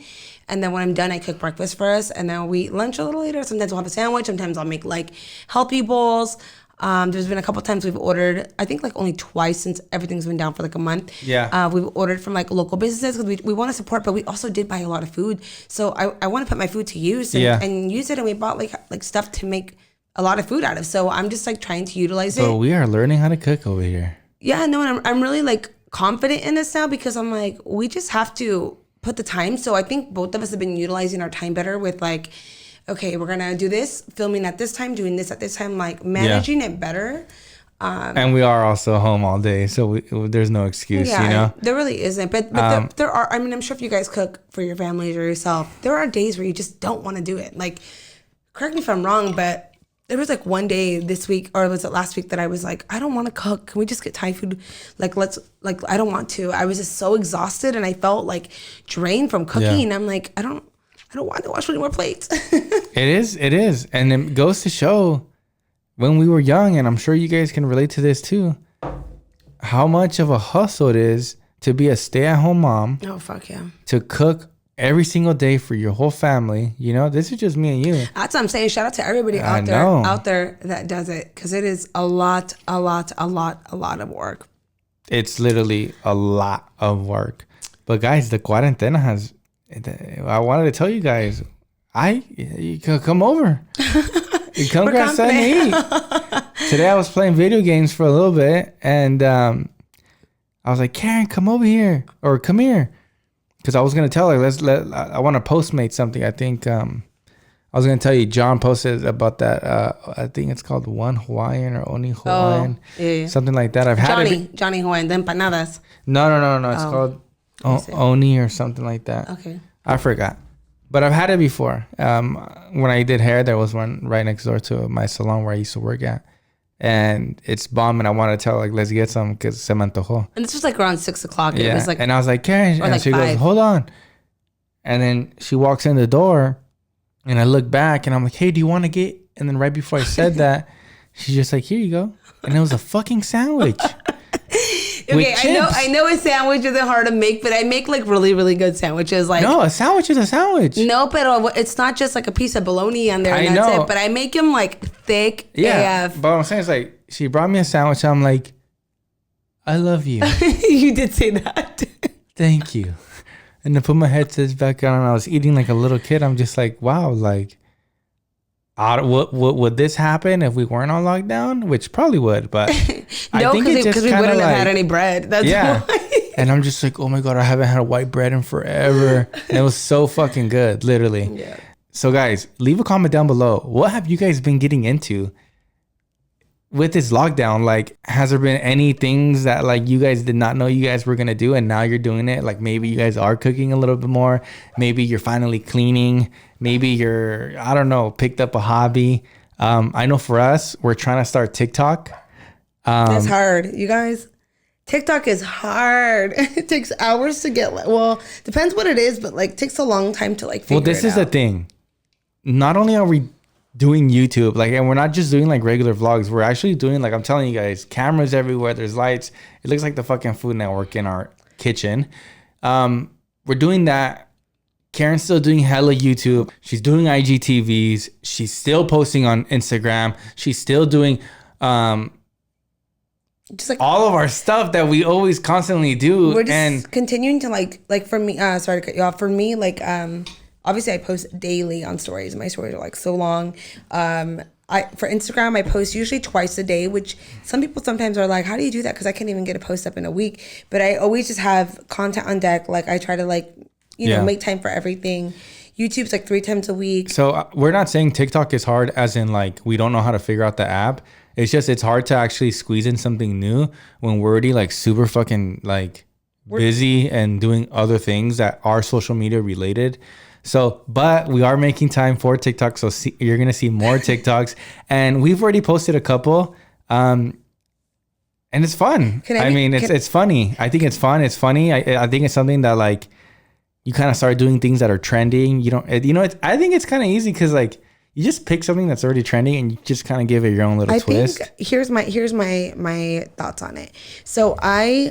Speaker 2: And then when I'm done, I cook breakfast for us, and then we eat lunch a little later. Sometimes we'll have a sandwich. Sometimes I'll make like healthy bowls. There's been a couple times we've ordered, I think like only twice since everything's been down for like a month.
Speaker 1: Yeah.
Speaker 2: We've ordered from like local businesses because we want to support, but we also did buy a lot of food. So I want to put my food to use and use it. And we bought like stuff to make a lot of food out of. So I'm just like trying to utilize it.
Speaker 1: So we are learning how to cook over here.
Speaker 2: Yeah, no, and I'm really like confident in this now because I'm like, we just have to put the time. So I think both of us have been utilizing our time better with like, okay, we're going to do this, filming at this time, doing this at this time, like managing it better.
Speaker 1: And we are also home all day, so there's no excuse, you know?
Speaker 2: There really isn't. But there are, I mean, I'm sure if you guys cook for your families or yourself, there are days where you just don't want to do it. Like, correct me if I'm wrong, but there was like one day this week, or was it last week, that I was like, I don't want to cook. Can we just get Thai food? I don't want to. I was just so exhausted and I felt like drained from cooking. Yeah. I'm like, I don't want to wash any more plates.
Speaker 1: It is. And it goes to show when we were young, and I'm sure you guys can relate to this too, how much of a hustle it is to be a stay-at-home mom.
Speaker 2: Oh, fuck yeah.
Speaker 1: To cook every single day for your whole family. You know, this is just me and you.
Speaker 2: That's what I'm saying. Shout out to everybody out there that does it, because it is a lot of work. It's literally a lot of work.
Speaker 1: But guys, the cuarentena has... I wanted to tell you guys, you can come over. You come grab something to eat. Today I was playing video games for a little bit, and I was like, Karen, come over here, or come here, because I was gonna tell her, I want to Postmate something. I think I was gonna tell you, John posted about that. I think it's called One Hawaiian or Oni Hawaiian, something like that. I've had
Speaker 2: Johnny Hawaiian, the empanadas.
Speaker 1: No. It's called Oni or something like that.
Speaker 2: Okay.
Speaker 1: I forgot. But I've had it before. When I did hair, there was one right next door to my salon where I used to work at. And it's bomb, and I want to tell, like, let's get some because se me antojó.
Speaker 2: And this was like around 6 o'clock.
Speaker 1: Yeah.
Speaker 2: It was like,
Speaker 1: and I was like, Karen. And
Speaker 2: like
Speaker 1: she
Speaker 2: 5.
Speaker 1: goes, hold on. And then she walks in the door, and I look back, and I'm like, hey, do you want to get... And then right before I said that, she's just like, here you go. And it was a fucking sandwich.
Speaker 2: Okay, I know a sandwich isn't hard to make, but I make like really, really good sandwiches. Like,
Speaker 1: no, a sandwich is a sandwich.
Speaker 2: No, but it's not just like a piece of bologna on there and that's it. But I make them like thick.
Speaker 1: Yeah,
Speaker 2: AF.
Speaker 1: But what I'm saying is, like, she brought me a sandwich. I'm like, I love you.
Speaker 2: You did say that.
Speaker 1: Thank you. And I put my headsets back on and I was eating like a little kid. I'm just like, wow, like, would this happen if we weren't on lockdown? Which probably would, but
Speaker 2: no, because we wouldn't have had any bread. That's why.
Speaker 1: And I'm just like, oh my God, I haven't had a white bread in forever. And it was so fucking good, literally.
Speaker 2: Yeah.
Speaker 1: So guys, leave a comment down below. What have you guys been getting into with this lockdown? Like, has there been any things that like you guys did not know you guys were gonna do and now you're doing it? Like maybe you guys are cooking a little bit more. Maybe you're finally cleaning. Maybe you're, I don't know, picked up a hobby. I know for us, we're trying to start TikTok.
Speaker 2: It's hard, you guys. TikTok is hard. It takes hours to get, well, depends what it is, but like takes a long time to like figure it out.
Speaker 1: Well, this is the thing. Not only are we doing YouTube, like, and we're not just doing like regular vlogs, we're actually doing, like, I'm telling you guys, cameras everywhere, there's lights. It looks like the fucking Food Network in our kitchen. We're doing that. Karen's still doing hella YouTube. She's doing IGTVs. She's still posting on Instagram. She's still doing
Speaker 2: just like
Speaker 1: all of our stuff that we always constantly do.
Speaker 2: We're just continuing to like for me, sorry to cut you off. For me, like obviously I post daily on stories. My stories are like so long. For Instagram, I post usually twice a day, which some people sometimes are like, how do you do that? Because I can't even get a post up in a week. But I always just have content on deck. Like I try to like, you know, make time for everything. YouTube's like 3 times a week.
Speaker 1: So we're not saying TikTok is hard as in like we don't know how to figure out the app. It's just it's hard to actually squeeze in something new when we're already like super fucking like busy and doing other things that are social media related. So, but we are making time for TikTok. So you're going to see more TikToks and we've already posted a couple. And it's fun. It's funny. I think it's fun. It's funny. I think it's something that like you kind of start doing things that are trending. You don't, you know, I think it's kind of easy because like you just pick something that's already trending and you just kind of give it your own little twist.
Speaker 2: Think here's my thoughts on it. So I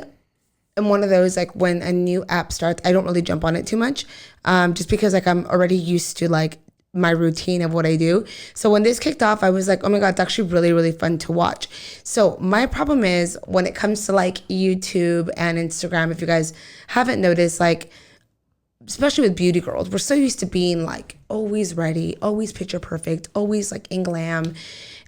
Speaker 2: am one of those, like when a new app starts, I don't really jump on it too much, just because like I'm already used to like my routine of what I do. So when this kicked off, I was like, oh my God, it's actually really, really fun to watch. So my problem is when it comes to like YouTube and Instagram, if you guys haven't noticed, like, especially with beauty girls, we're so used to being like always ready, always picture perfect, always like in glam.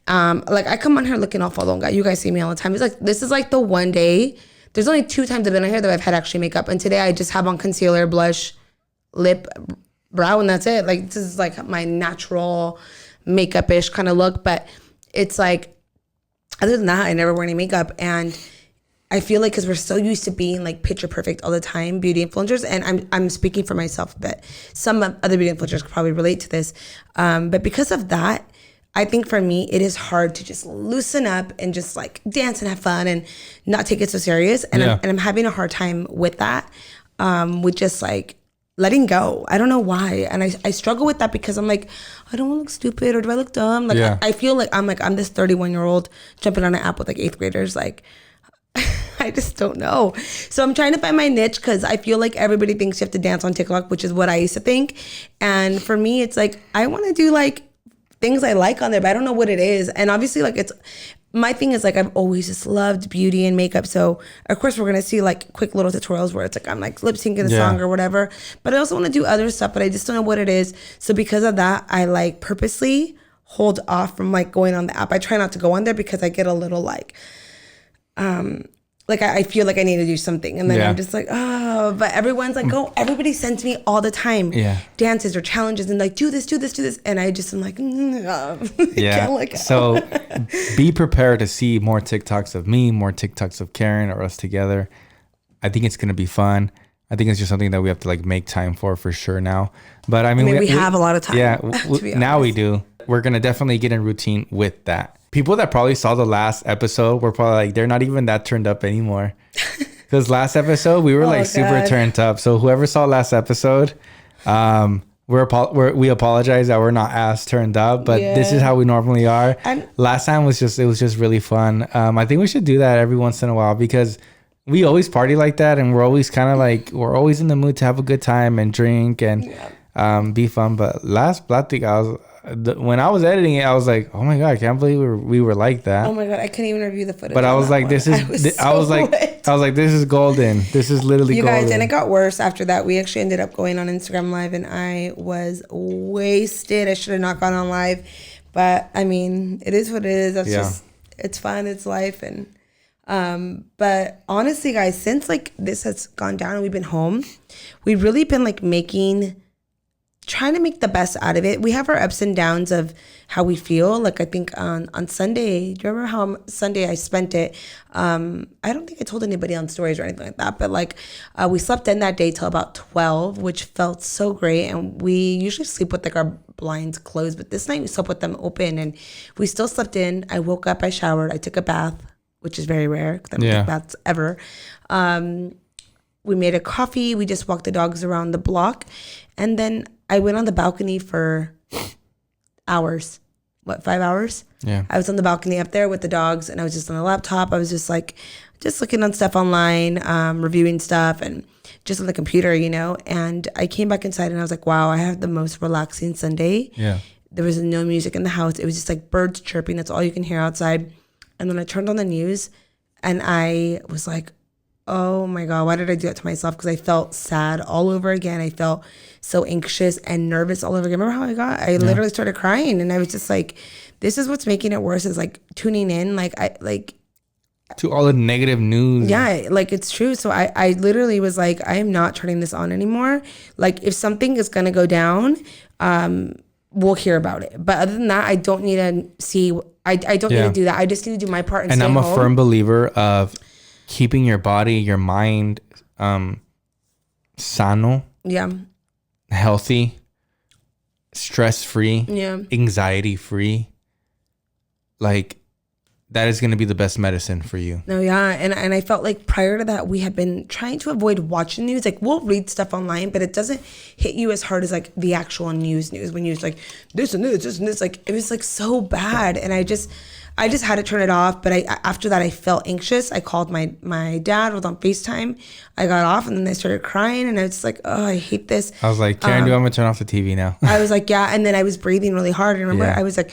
Speaker 2: Like I come on here looking all fallen guy. You guys see me all the time. It's like, this is like the one day. There's only 2 times I've been on here that I've had actually makeup. And today I just have on concealer, blush, lip, brow, and that's it. Like this is like my natural makeup-ish kind of look. But it's like, other than that, I never wear any makeup. And I feel like because we're so used to being like picture perfect all the time, beauty influencers, and I'm speaking for myself, but some other beauty influencers could probably relate to this. But because of that, I think for me, it is hard to just loosen up and just like dance and have fun and not take it so serious. And, I'm having a hard time with that, with just like letting go. I don't know why. And I struggle with that because I'm like, I don't want to look stupid or do I look dumb? Like I feel like I'm this 31-year-old jumping on an app with like 8th graders. Like, I just don't know. So I'm trying to find my niche because I feel like everybody thinks you have to dance on TikTok, which is what I used to think. And for me, it's like, I want to do like things I like on there, but I don't know what it is. And obviously like my thing is like, I've always just loved beauty and makeup. So of course we're going to see like quick little tutorials where it's like, I'm like lip syncing a song or whatever, but I also want to do other stuff, but I just don't know what it is. So because of that, I like purposely hold off from like going on the app. I try not to go on there because I get a little like I feel like I need to do something. And then I'm just like, oh, but everyone's like, oh, everybody sends me all the time dances or challenges and like, do this. And I just am like,
Speaker 1: So be prepared to see more TikToks of me, more TikToks of Karen or us together. I think it's going to be fun. I think it's just something that we have to like make time for sure now. But I mean,
Speaker 2: we have a lot of time.
Speaker 1: Yeah, now we do. We're going to definitely get in routine with that. People that probably saw the last episode were probably like, they're not even that turned up anymore. Because last episode, we were super turned up. So whoever saw last episode, we apologize that we're not as turned up, but this is how we normally are. And last time was just really fun. I think we should do that every once in a while because we always party like that. And we're always kind of like, we're always in the mood to have a good time and drink. And be fun. But last Platica, when I was editing it, I was like, oh my God, I can't believe we were like that.
Speaker 2: Oh my God, I couldn't even review the footage.
Speaker 1: But I was like, this is, I was like, this is golden. This is literally
Speaker 2: you
Speaker 1: golden.
Speaker 2: guys, and it got worse after that. We actually ended up going on Instagram Live, and I was wasted. I should have not gone on live, but I mean, it is what it is. That's just, it's fun. It's life. And but honestly, guys, since like this has gone down and we've been home, we've really been like trying to make the best out of it. We have our ups and downs of how we feel. Like I think on Sunday, do you remember how Sunday I spent it? I don't think I told anybody on stories or anything like that, but like we slept in that day till about 12, which felt so great. And we usually sleep with like our blinds closed, but this night we slept with them open and we still slept in. I woke up, I showered, I took a bath, which is very rare because I don't take baths ever. We made a coffee. We just walked the dogs around the block. And then I went on the balcony for hours. 5 hours?
Speaker 1: Yeah.
Speaker 2: I was on the balcony up there with the dogs and I was just on the laptop. I was just looking on stuff online, reviewing stuff and just on the computer, you know. And I came back inside and I was like, wow, I have the most relaxing Sunday.
Speaker 1: Yeah.
Speaker 2: There was no music in the house. It was just like birds chirping. That's all you can hear outside. And then I turned on the news and I was like, oh my God, why did I do that to myself? Because I felt sad all over again. I felt so anxious and nervous all over again. Remember how I got? I literally started crying and I was just like, this is what's making it worse is like tuning in.
Speaker 1: To all the negative news.
Speaker 2: Yeah, like it's true. So I literally was like, I am not turning this on anymore. Like if something is going to go down, we'll hear about it. But other than that, I don't need to see, I don't need to do that. I just need to do my part and stay
Speaker 1: I'm a
Speaker 2: home.
Speaker 1: firm believer of keeping your body, your mind, sano, healthy, stress-free, anxiety-free. Like that is going to be the best medicine for you.
Speaker 2: No, yeah. And I felt like prior to that, we had been trying to avoid watching news. Like we'll read stuff online, but it doesn't hit you as hard as like the actual news when you're like this and this, like it was like so bad. And I just had to turn it off. But after that, I felt anxious. I called my dad, was on FaceTime. I got off and then I started crying and I was just like, oh, I hate this.
Speaker 1: I was like, Karen, I'm going to turn off the TV now.
Speaker 2: I was like, yeah. And then I was breathing really hard. And remember, I was like,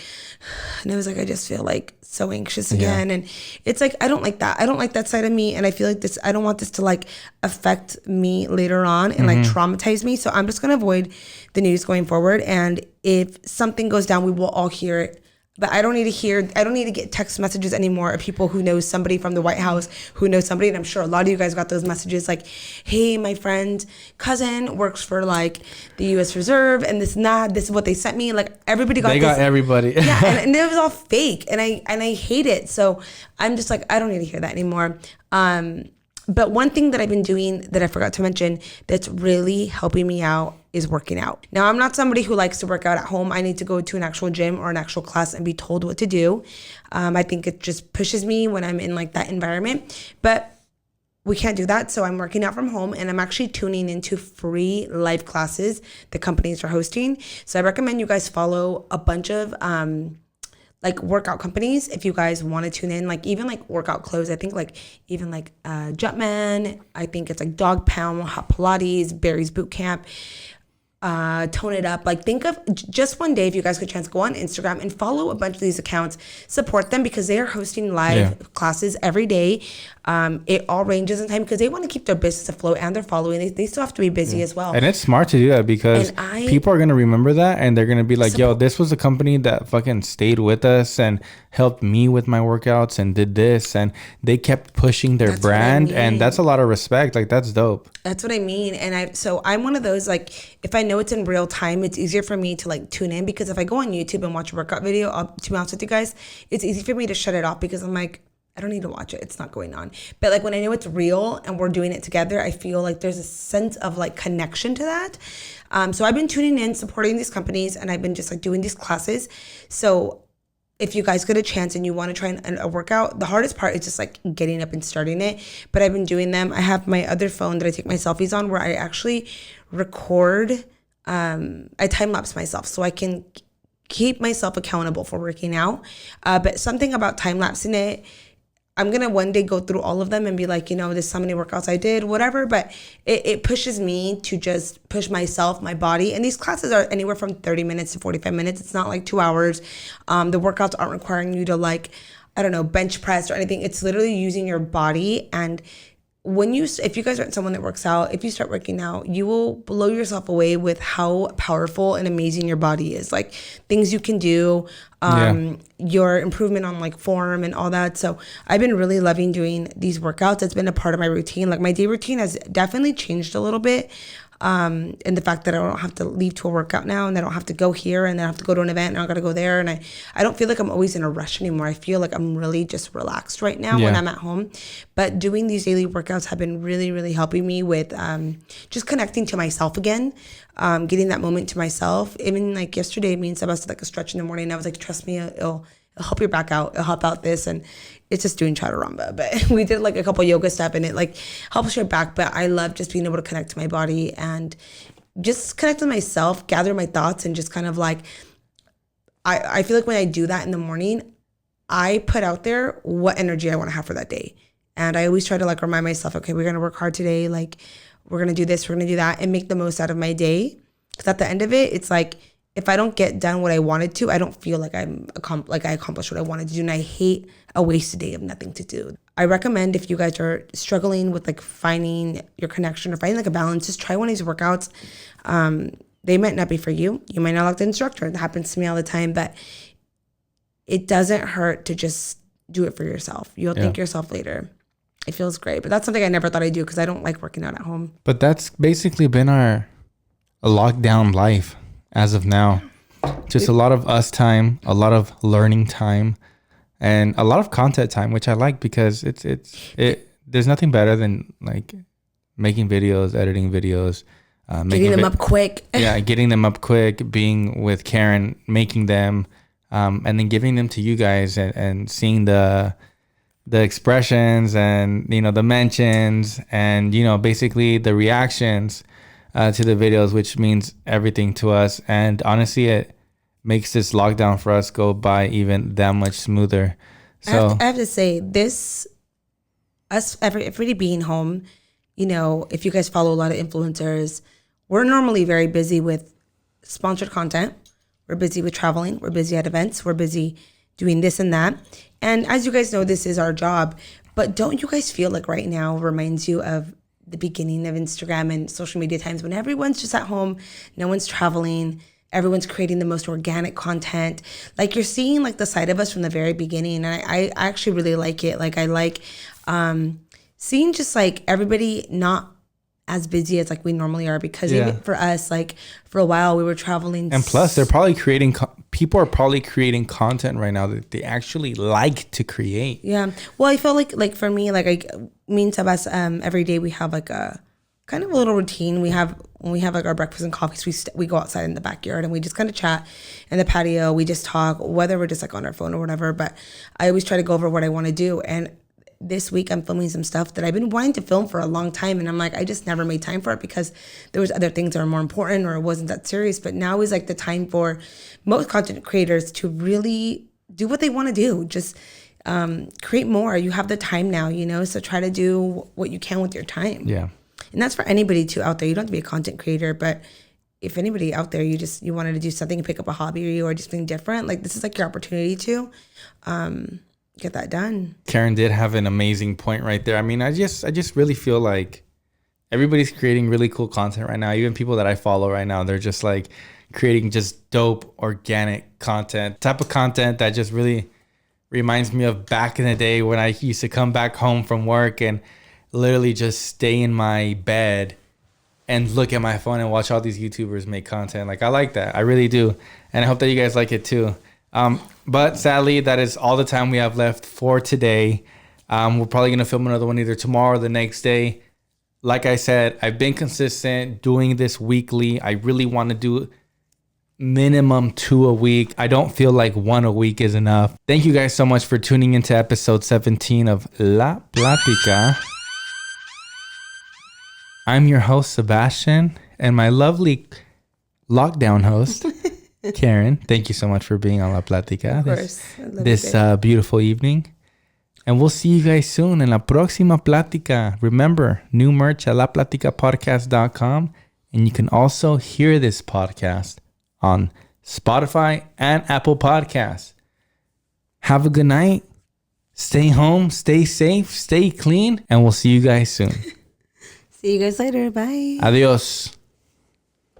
Speaker 2: I just feel like so anxious again. And it's like, I don't like that. I don't like that side of me. And I feel like this, I don't want this to like affect me later on and like traumatize me. So I'm just going to avoid the news going forward. And if something goes down, we will all hear it. But I don't need to get text messages anymore of people who know somebody from the White House, who knows somebody. And I'm sure a lot of you guys got those messages like, hey, my friend cousin works for like the U.S. Reserve and this and that. This is what they sent me. Like everybody got
Speaker 1: everybody.
Speaker 2: Yeah, and it was all fake. And I hate it. So I'm just like, I don't need to hear that anymore. But one thing that I've been doing that I forgot to mention that's really helping me out is working out. Now, I'm not somebody who likes to work out at home. I need to go to an actual gym or an actual class and be told what to do. I think it just pushes me when I'm in like that environment. But we can't do that. So I'm working out from home and I'm actually tuning into free live classes the companies are hosting. So I recommend you guys follow a bunch of like workout companies if you guys want to tune in, like even like workout clothes. I think like even like Jumpman, I think it's like Dog Pound, Hot Pilates, Barry's Boot Camp, Tone It Up. Like think of just one day if you guys get a chance, go on Instagram and follow a bunch of these accounts, support them because they are hosting live classes every day. It all ranges in time because they want to keep their business afloat and their following. They still have to be busy as well.
Speaker 1: And it's smart to do that because people are going to remember that and they're going to be like, yo, this was a company that fucking stayed with us and helped me with my workouts and did this. And they kept pushing their brand. And that's a lot of respect. Like, that's dope. That's
Speaker 2: what I mean. And so I'm one of those, like, if I know it's in real time, it's easier for me to like tune in because if I go on YouTube and watch a workout video, to be honest with you guys, it's easy for me to shut it off because I'm like, I don't need to watch it. It's not going on. But like when I know it's real and we're doing it together, I feel like there's a sense of like connection to that. So I've been tuning in, supporting these companies, and I've been just like doing these classes. So if you guys get a chance and you want to try a workout, the hardest part is just like getting up and starting it. But I've been doing them. I have my other phone that I take my selfies on where I actually record. I time lapse myself so I can keep myself accountable for working out. But something about time lapsing it, I'm going to one day go through all of them and be like, this is how many workouts I did, whatever. But it pushes me to just push myself, my body. And these classes are anywhere from 30 minutes to 45 minutes. It's not like 2 hours. The workouts aren't requiring you to like, I don't know, bench press or anything. It's literally using your body. And if you guys aren't someone that works out, if you start working out, you will blow yourself away with how powerful and amazing your body is. Like things you can do, your improvement on like form and all that. So I've been really loving doing these workouts. It's been a part of my routine. Like my day routine has definitely changed a little bit. And the fact that I don't have to leave to a workout now, and I don't have to go here, and then I have to go to an event, and I gotta go there, and I don't feel like I'm always in a rush anymore. I feel like I'm really just relaxed right now when I'm at home. But doing these daily workouts have been really, really helping me with just connecting to myself again, getting that moment to myself. Even like yesterday, me and Sebastian did like a stretch in the morning, and I was like, trust me, it'll help your back out, it'll help out this, and it's just doing chaturanga. But we did like a couple yoga stuff, and it like helps your back. But I love just being able to connect to my body and just connect with myself, gather my thoughts, and just kind of like, I feel like when I do that in the morning, I put out there what energy I want to have for that day. And I always try to like remind myself, okay, we're going to work hard today. Like we're going to do this, we're going to do that, and make the most out of my day. Because at the end of it, it's like, if I don't get done what I wanted to, I don't feel like I accomplished what I wanted to do. And I hate a wasted day of nothing to do. I recommend if you guys are struggling with like finding your connection or finding like a balance, just try one of these workouts. They might not be for you. You might not like the instructor. That happens to me all the time. But it doesn't hurt to just do it for yourself. You'll thank yourself later. It feels great. But that's something I never thought I'd do because I don't like working out at home.
Speaker 1: But that's basically been our lockdown life. As of now, just a lot of us time, a lot of learning time, and a lot of content time, which I like because there's nothing better than like making videos, editing videos,
Speaker 2: getting them up quick.
Speaker 1: Getting them up quick, being with Karen, making them, and then giving them to you guys and seeing the expressions and, the mentions and, basically the reactions to the videos, which means everything to us. And honestly, it makes this lockdown for us go by even that much smoother. So
Speaker 2: I have to say, everybody being home, if you guys follow a lot of influencers, we're normally very busy with sponsored content. We're busy with traveling. We're busy at events. We're busy doing this and that. And as you guys know, this is our job. But don't you guys feel like right now reminds you of the beginning of Instagram and social media times when everyone's just at home, no one's traveling, everyone's creating the most organic content. Like you're seeing like the side of us from the very beginning. And I actually really like it. Like I like seeing just like everybody not as busy as like we normally are, because even for us, like for a while we were traveling.
Speaker 1: And plus they're probably people are probably creating content right now that they actually like to create.
Speaker 2: Yeah. Well, I feel like for me, like me and Sebastian, every day we have like a kind of a little routine. When we have like our breakfast and coffees, we go outside in the backyard and we just kind of chat in the patio. We just talk, whether we're just like on our phone or whatever. But I always try to go over what I want to do. And this week I'm filming some stuff that I've been wanting to film for a long time, and I'm like, I just never made time for it because there was other things that are more important or it wasn't that serious. But now is like the time for most content creators to really do what they want to do. Just create more. You have the time now, so try to do what you can with your time.
Speaker 1: Yeah.
Speaker 2: And that's for anybody too out there. You don't have to be a content creator, but if anybody out there, you wanted to do something, pick up a hobby or just something different, like this is like your opportunity to get that done.
Speaker 1: Karen did have an amazing point right there. I mean, I just really feel like everybody's creating really cool content right now. Even people that I follow right now, they're just like creating just dope, organic content, type of content that just really reminds me of back in the day when I used to come back home from work and literally just stay in my bed and look at my phone and watch all these YouTubers make content. Like I like that. I really do. And I hope that you guys like it too. But sadly, that is all the time we have left for today. We're probably going to film another one either tomorrow or the next day. Like I said, I've been consistent doing this weekly. I really want to do minimum 2 a week. I don't feel like 1 a week is enough. Thank you guys so much for tuning into episode 17 of La Platica. I'm your host, Sebastian, and my lovely lockdown host, Karen. Thank you so much for being on La Platica
Speaker 2: Of course.
Speaker 1: this beautiful evening. And we'll see you guys soon in la próxima plática. Remember, new merch at laplaticapodcast.com. And you can also hear this podcast on Spotify and Apple Podcasts. Have a good night. Stay home, stay safe, stay clean, and we'll see you guys soon.
Speaker 2: See you guys later. Bye.
Speaker 1: Adios.